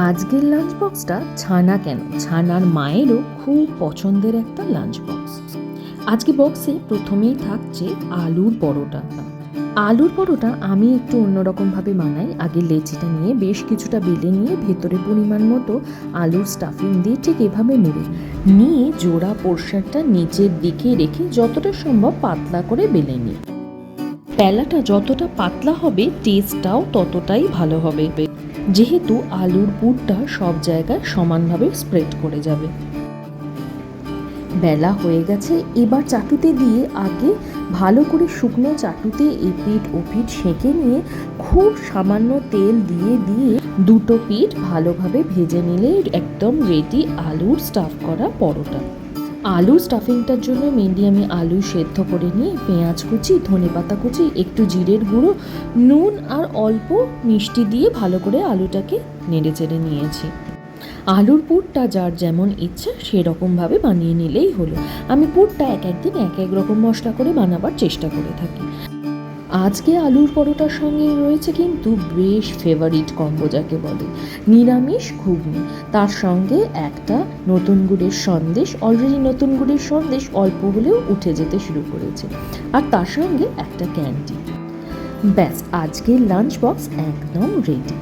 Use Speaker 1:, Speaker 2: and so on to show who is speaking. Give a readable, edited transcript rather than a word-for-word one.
Speaker 1: আজকের লাঞ্চ বক্সটা ছানা কেন, ছানার মায়েরও খুব পছন্দের একটা লাঞ্চ বক্স। আজকে বক্সে প্রথমেই থাকছে আলুর পরোটা। আলুর পরোটা আমি একটু অন্যরকমভাবে বানাই। আগে লেচিটা নিয়ে বেশ কিছুটা বেলে নিয়ে ভেতরে পরিমাণ মতো আলুর স্টাফিং দিয়ে ঠিক এভাবে মুড়ে নিয়ে জোড়া পোর্শনটা নিচের দিকে রেখে যতটা সম্ভব পাতলা করে বেলে নিই। বেলাটা যতটা পাতলা হবে টেস্টটাও ততটাই ভালো হবে, যেহেতু আলুর পুরটা সব জায়গায় সমানভাবে স্প্রেড করে যাবে। বেলা হয়ে গেছে, এবার চাটুতে দিয়ে আগে ভালো করে শুকনো চাটুতে এপিঠ ওপিঠ সেঁকে নিয়ে খুব সামান্য তেল দিয়ে দিয়ে দুটো পিঠ ভালোভাবে ভেজে নিলে একদম রেডি আলুর স্টাফ করা পরোটা। আলুর স্টাফিংটার জন্য মেনলি আমি আলু সেদ্ধ করে নিয়ে পেঁয়াজ কুচি, ধনেপাতা কুচি, একটু জিরের গুঁড়ো, নুন আর অল্প মিষ্টি দিয়ে ভালো করে আলুটাকে নেড়ে চেড়ে নিয়েছি। আলুর পুরটা যার যেমন ইচ্ছা সেরকমভাবে বানিয়ে নিলেই হলো। আমি পুরটা এক একদিন এক এক রকম মশলা করে বানাবার চেষ্টা করে থাকি। আজকে আলুর পরোটার সঙ্গে রয়েছে কিন্তু বেশ ফেভারিট কম্বো যাকে বলে, নিরামিষ ঘুগনি, তার সঙ্গে একটা নতুন গুড়ের সন্দেশ। অলরেডি নতুন গুড়ের সন্দেশ অল্প হলেও উঠে যেতে শুরু করেছে, আর তার সঙ্গে একটা ক্যান্ডি। ব্যাস, আজকের লাঞ্চ বক্স একদম রেডি।